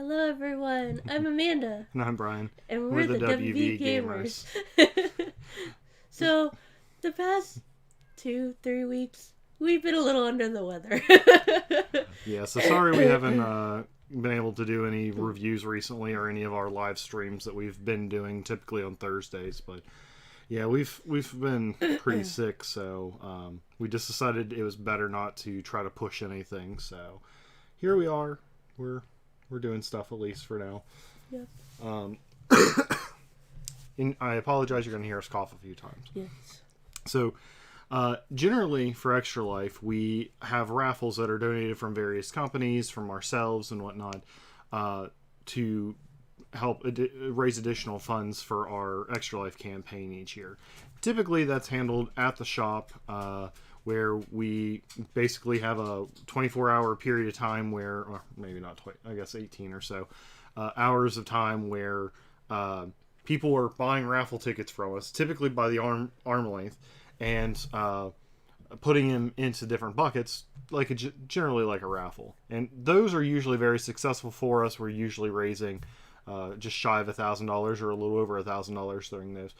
Hello, everyone. I'm Amanda. And I'm Brian. And we're the WV Gamers. So, the past 2-3 weeks, we've been a little under the weather. Yeah, so sorry we haven't been able to do any reviews recently or any of our live streams that we've been doing typically on Thursdays. But yeah, we've been pretty sick, so we just decided it was better not to try to push anything. So here we are. We're doing stuff at least for now. Yep. And I apologize, you're going to hear us cough a few times. Yes. So, generally for Extra Life, we have raffles that are donated from various companies, from ourselves and whatnot, to help raise additional funds for our Extra Life campaign each year. Typically, that's handled at the shop, where we basically have a 24-hour period of time where, or maybe not, I guess 18 or so, hours of time where people are buying raffle tickets from us, typically by the arm length, and putting them into different buckets, generally like a raffle. And those are usually very successful for us. We're usually raising just shy of $1,000 or a little over $1,000 during those.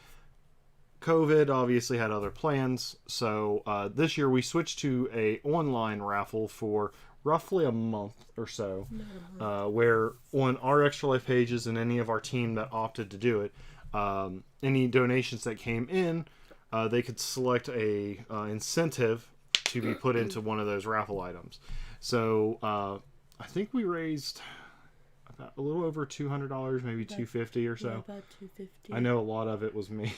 COVID obviously had other plans, so this year we switched to a online raffle for roughly a month or so, where on our Extra Life pages and any of our team that opted to do it, any donations that came in, they could select a incentive to be put into one of those raffle items. So I think we raised about a little over $200, maybe $250 or so. Yeah, about $250. I know a lot of it was me,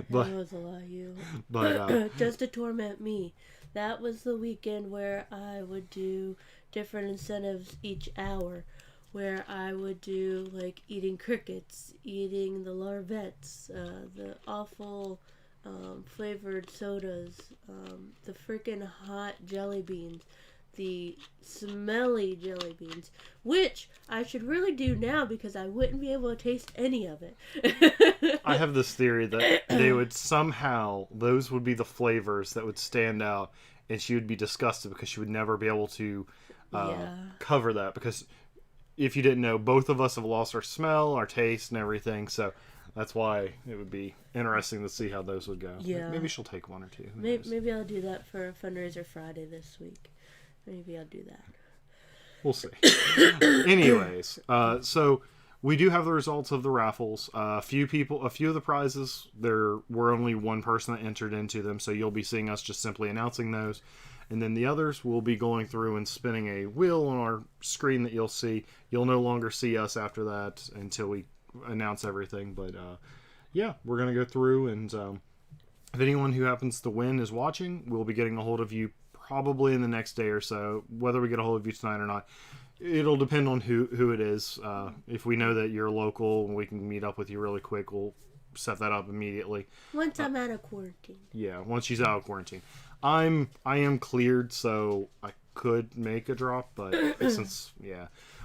but it was a lot of you. But just to torment me. That was the weekend where I would do different incentives each hour, where I would do like eating crickets, eating the larvettes, the awful flavored sodas, the freaking hot jelly beans, the smelly jelly beans, which I should really do now because I wouldn't be able to taste any of it. I have this theory that they would somehow, those would be the flavors that would stand out, and she would be disgusted because she would never be able to cover that. Because if you didn't know, both of us have lost our smell, our taste, and everything, so that's why it would be interesting to see how those would go. Yeah. Maybe she'll take one or two. Maybe I'll do that for a fundraiser Friday this week. Maybe I'll do that. We'll see. Anyways, so we do have the results of the raffles. A few of the prizes, there were only one person that entered into them, so you'll be seeing us just simply announcing those. And then the others, we'll be going through and spinning a wheel on our screen that you'll see. You'll no longer see us after that until we announce everything. But yeah, we're going to go through, and if anyone who happens to win is watching, we'll be getting a hold of you probably in the next day or so. Whether we get a hold of you tonight or not, it'll depend on who it is. If we know that you're local and we can meet up with you really quick, we'll set that up immediately. Once I'm out of quarantine. Yeah, once she's out of quarantine. I am cleared, so I could make a drop, but since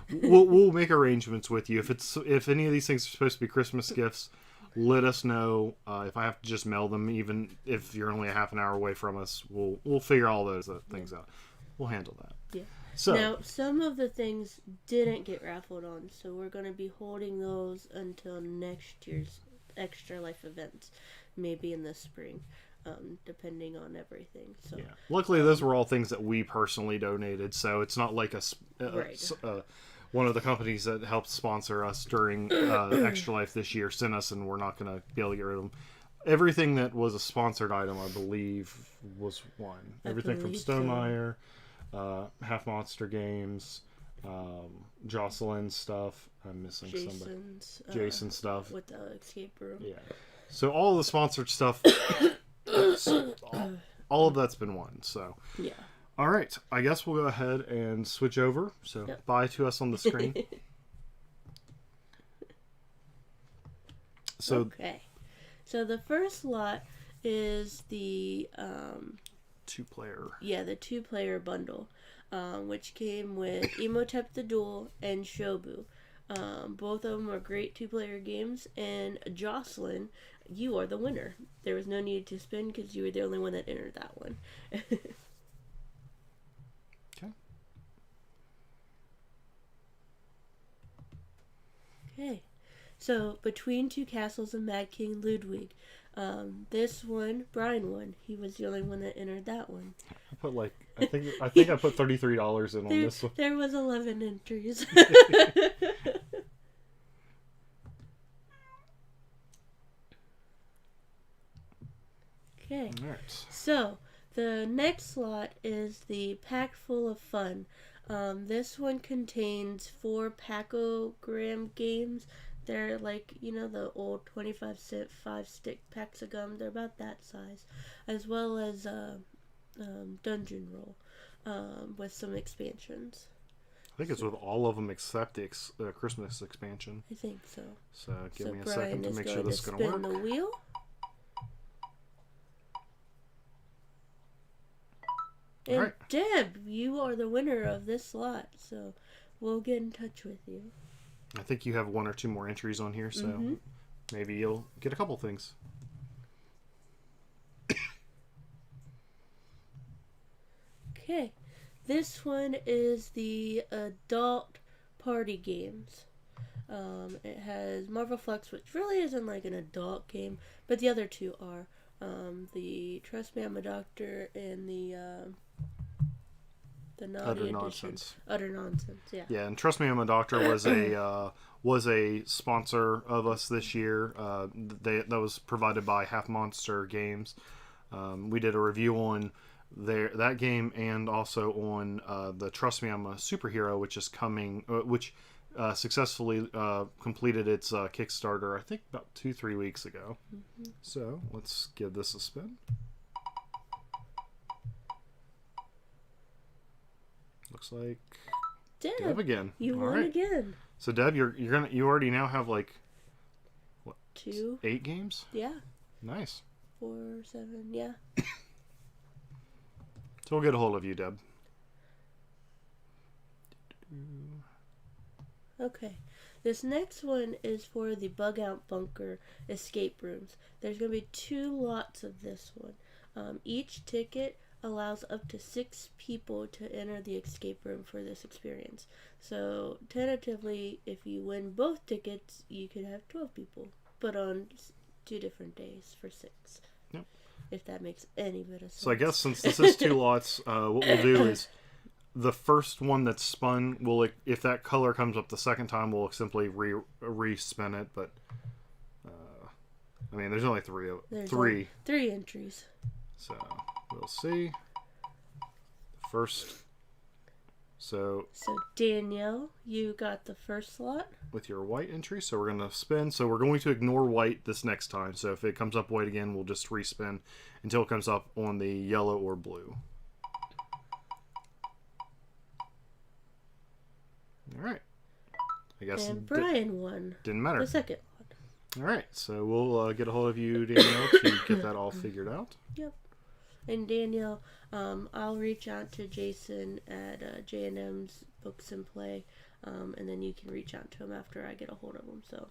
we'll make arrangements with you. If any of these things are supposed to be Christmas gifts, let us know. If I have to just mail them, even if you're only a half an hour away from us, we'll figure all those things out. We'll handle that. Yeah. So now, some of the things didn't get raffled on, so we're going to be holding those until next year's Extra Life events, maybe in the spring, depending on everything. So, yeah. Luckily, those were all things that we personally donated, so it's not like one of the companies that helped sponsor us during Extra Life this year sent us, and we're not going to be able to get rid of them. Everything that was a sponsored item, I believe, was one. Everything from Stonemeyer, Half Monster Games, Jocelyn stuff. I'm missing Jason stuff. With the escape room. Yeah. So all the sponsored stuff, all of that's been won. So yeah. All right, I guess we'll go ahead and switch over. So bye to us on the screen. Okay. So the first lot is the 2-player. Yeah, the 2-player bundle, which came with Emotep the Duel and Shobu. Both of them are great 2-player games, and Jocelyn, you are the winner. There was no need to spin because you were the only one that entered that one. Okay. So Between Two Castles and Mad King Ludwig. This one, Brian won. He was the only one that entered that one. I put I think I put $33 in on this one. There was 11 entries. Okay. All right. So the next slot is the Pack Full of Fun. This one contains 4 Pacogram games. They're like, the old 25-cent 5-stick packs of gum. They're about that size. As well as Dungeon Roll with some expansions. I think it's with all of them except the Christmas expansion. I think so. So give me a Brian second to make sure this is going to work. Spin the wheel. And right. Deb, you are the winner of this slot, so we'll get in touch with you. I think you have 1 or 2 more entries on here, so maybe you'll get a couple things. Okay, this one is the adult party games. It has Marvel Flux, which really isn't like an adult game, but the other 2 are. The Trust Me, I'm a Doctor and the naughty Utter edition. Nonsense. Utter Nonsense, yeah. Yeah, and Trust Me, I'm a Doctor was a sponsor of us this year. That was provided by Half Monster Games. We did a review on that game and also on the Trust Me, I'm a Superhero, which is coming, which successfully completed its Kickstarter, I think about 2-3 weeks ago. So let's give this a spin. Looks like Deb again. You won again. So Deb, you already now have like what? 2? 8 games? Yeah. Nice. 4, 7, yeah. So we'll get a hold of you, Deb. Okay. This next one is for the Bug Out Bunker escape rooms. There's going to be 2 lots of this one. Each ticket allows up to 6 people to enter the escape room for this experience. So, tentatively, if you win both tickets, you could have 12 people, but on 2 different days for 6. Yep. If that makes any bit of sense. So I guess since this is 2 lots, what we'll do is the first one that's spun, if that color comes up the second time, we'll simply re-spin it. But I mean, there's only 3 Only 3 entries. So we'll see. First. So Danielle, you got the first slot with your white entry. So we're going to spin. So we're going to ignore white this next time. So if it comes up white again, we'll just respin until it comes up on the yellow or blue. All right. I guess. And Brian won. Didn't matter. The second lot. All right. So we'll get a hold of you, Danielle, to get that all figured out. Yep. And Danielle, I'll reach out to Jason at J&M's Books and Play, and then you can reach out to him after I get a hold of him. So.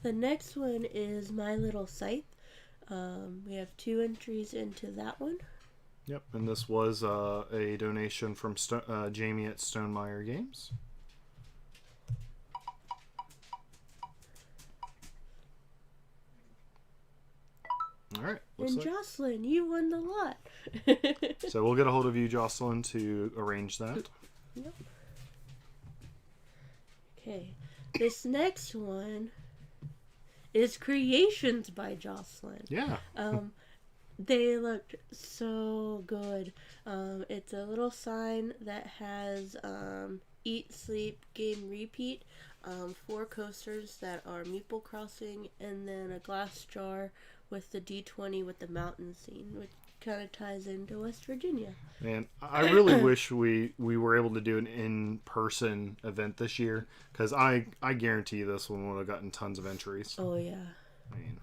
The next one is My Little Scythe. We have 2 entries into that one. Yep, and this was a donation from Jamie at Stonemeyer Games. All right. And Jocelyn, you won the lot. So we'll get a hold of you, Jocelyn, to arrange that. Yep. Okay. This next one is Creations by Jocelyn. Yeah. They looked so good. It's a little sign that has Eat, Sleep, Game, Repeat. 4 coasters that are Meeple Crossing, and then a glass jar with the D20 with the mountain scene, which kind of ties into West Virginia. And I really wish we were able to do an in-person event this year, because I guarantee this one would have gotten tons of entries. Oh yeah. I mean,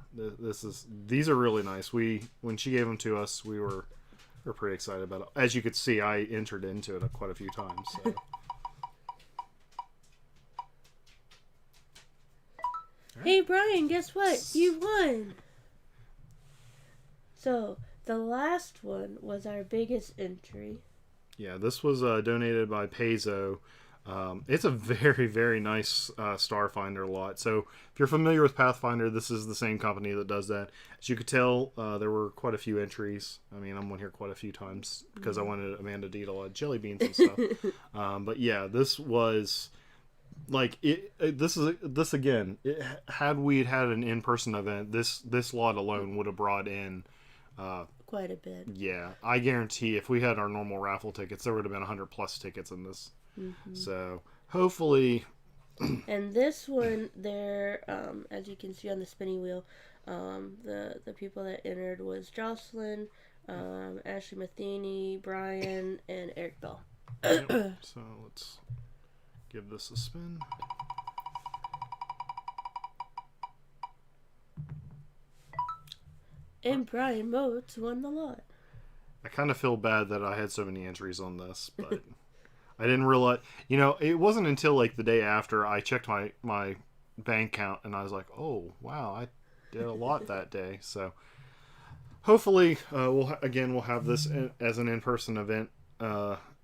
these are really nice. When she gave them to us, we're pretty excited about it. As you could see, I entered into it quite a few times. So. Hey Brian, guess what? You won! So, The last one was our biggest entry. Yeah, this was donated by Paizo. It's a very, very nice Starfinder lot. So if you're familiar with Pathfinder, this is the same company that does that. As you could tell, there were quite a few entries. I mean, I'm on here quite a few times because I wanted Amanda to eat a lot of jelly beans and stuff. But yeah, this was like this again. Had we had an in-person event, this lot alone would have brought in. Quite a bit. Yeah, I guarantee if we had our normal raffle tickets, there would have been 100 plus tickets in this. Mm-hmm. So hopefully, and this one, there, as you can see on the spinning wheel, the people that entered was Jocelyn, Ashley Matheny, Brian, and Eric Bell. Yep. So let's give this a spin. And Brian Motes won the lot. I kind of feel bad that I had so many entries on this, but I didn't realize. You know, it wasn't until like the day after I checked my bank account and I was like, oh wow, I did a lot that day. So hopefully, we'll have this as an in-person event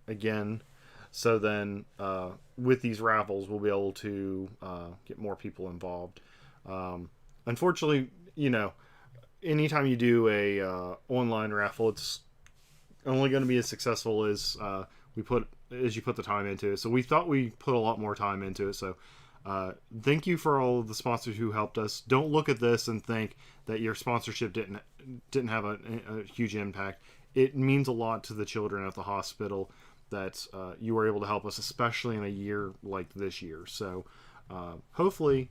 again. So then, with these raffles, we'll be able to get more people involved. Unfortunately, you know, anytime you do a online raffle, it's only going to be as successful as you put the time into it. So we thought we put a lot more time into it. So thank you for all of the sponsors who helped us. Don't look at this and think that your sponsorship didn't have a huge impact. It means a lot to the children at the hospital that you were able to help us, especially in a year like this year. So hopefully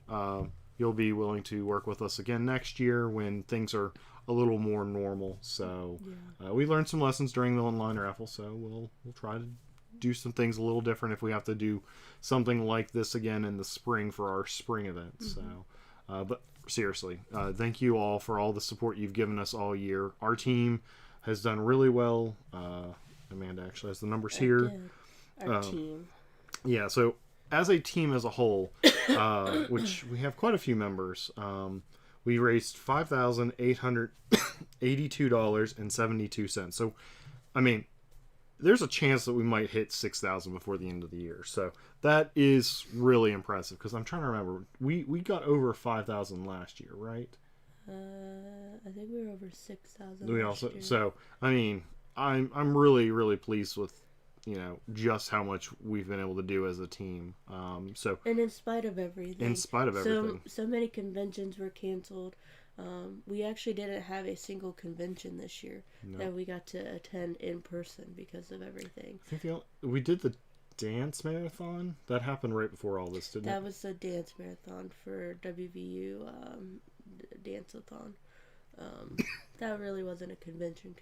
you'll be willing to work with us again next year when things are a little more normal. So we learned some lessons during the online raffle, so we'll try to do some things a little different if we have to do something like this again in the spring for our spring event. So but seriously, thank you all for all the support you've given us all year. Our team has done really well. Amanda actually has the numbers here. Our team. Yeah, so as a team as a whole, which we have quite a few members, we raised $5,882.72. So, I mean, there's a chance that we might hit 6,000 before the end of the year. So that is really impressive because I'm trying to remember. We got over 5,000 last year, right? I think we were over 6,000. We also year. So I mean, I'm really really pleased with just how much we've been able to do as a team. So and in spite of everything, so many conventions were canceled. We actually didn't have a single convention this year that we got to attend in person because of everything. I think we did the dance marathon. That happened right before all this, didn't it? That was the dance marathon for WVU Dance-a-thon. That really wasn't a convention,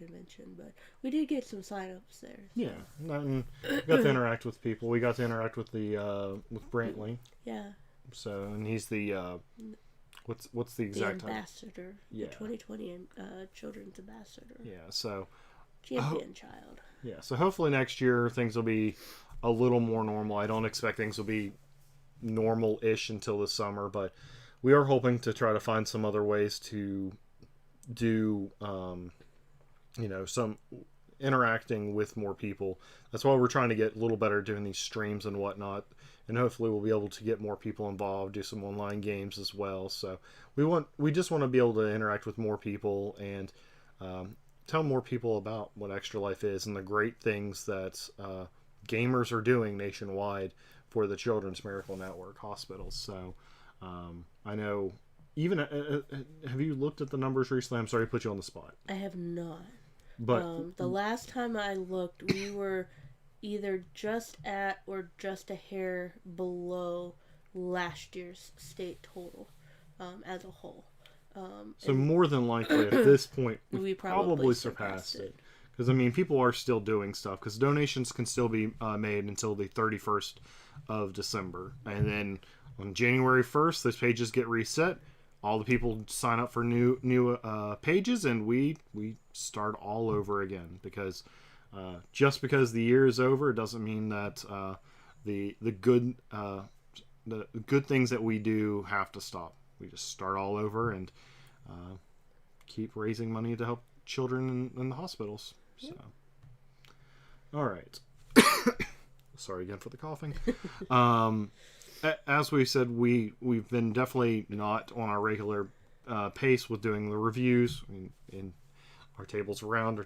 but we did get some sign-ups there. So. Yeah, and we got to interact with people. We got to interact with with Brantley. Yeah. So, and he's the what's the exact ambassador? Yeah. The 2020 children's ambassador. Yeah. So. Champion child. Yeah. So hopefully next year things will be a little more normal. I don't expect things will be normal-ish until the summer, but we are hoping to try to find some other ways to do some interacting with more people. That's why we're trying to get a little better doing these streams and whatnot, and hopefully we'll be able to get more people involved, do some online games as well. So we just want to be able to interact with more people and tell more people about what Extra Life is and the great things that gamers are doing nationwide for the Children's Miracle Network hospitals. So I know. Even have you looked at the numbers recently? I'm sorry to put you on the spot. I have not. But the last time I looked, we were either just at or just a hair below last year's state total as a whole. So more than likely at this point, we probably surpassed it. Because, I mean, people are still doing stuff. Because donations can still be made until the 31st of December. And then on January 1st, those pages get reset. All the people sign up for new pages, and we start all over again. Because just because the year is over, it doesn't mean that the good things that we do have to stop. We just start all over and keep raising money to help children in the hospitals. So, all right. Sorry again for the coughing. As we said, we've been definitely not on our regular pace with doing the reviews. And our tables around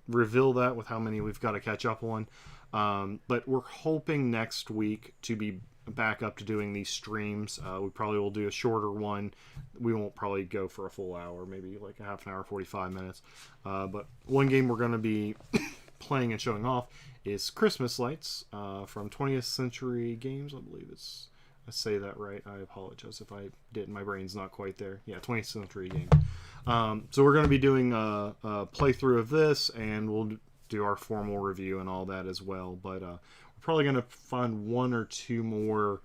reveal that with how many we've got to catch up on. But we're hoping next week to be back up to doing these streams. We probably will do a shorter one. We won't probably go for a full hour, maybe like a half an hour, 45 minutes. But one game we're going to be playing and showing off is Christmas Lights from 20th Century Games. I believe I say that right. I apologize if I didn't. My brain's not quite there. Yeah, 20th Century Games. So we're going to be doing a playthrough of this, and we'll do our formal review and all that as well. But we're probably going to find one or two more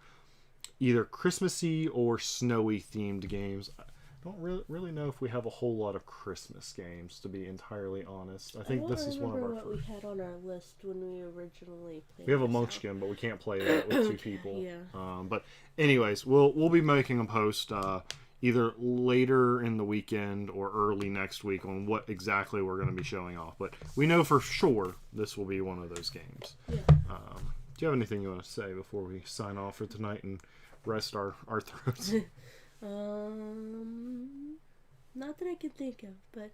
either Christmassy or snowy themed games. I don't really know if we have a whole lot of Christmas games, to be entirely honest. I think this is one of our what we had on our list when we originally played. We have a Munchkin, but we can't play that with two people. Yeah. But anyways, we'll be making a post either later in the weekend or early next week on what exactly we're going to be showing off. But we know for sure this will be one of those games. Yeah. Do you have anything you want to say before we sign off for tonight and rest our throats? Not that I can think of, but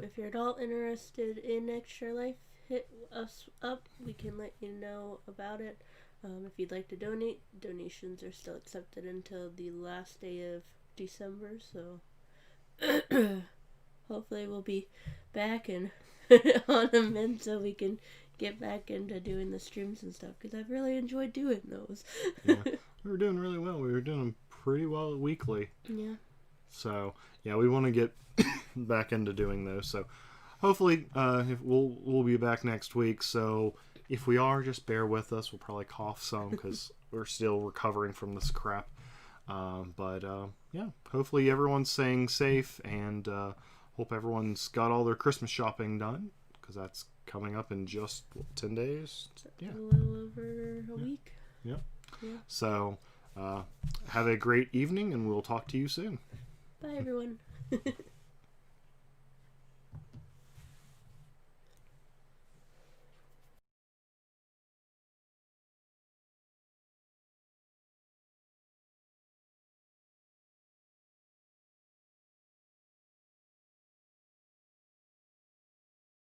if you're at all interested in Extra Life, hit us up. We can let you know about it. If you'd like to donate, donations are still accepted until the last day of December, so hopefully we'll be back and on a mend so we can get back into doing the streams and stuff, because I've really enjoyed doing those. Yeah, we were doing really well. We were doing them pretty well weekly. Yeah. So yeah, we want to get back into doing those. So hopefully, we'll be back next week. So if we are, just bear with us. We'll probably cough some because we're still recovering from this crap. But yeah, hopefully everyone's staying safe, and hope everyone's got all their Christmas shopping done, because that's coming up in just 10 days. Yeah, a little over a week. Yeah. Yeah. So have a great evening, and we'll talk to you soon. Bye, everyone.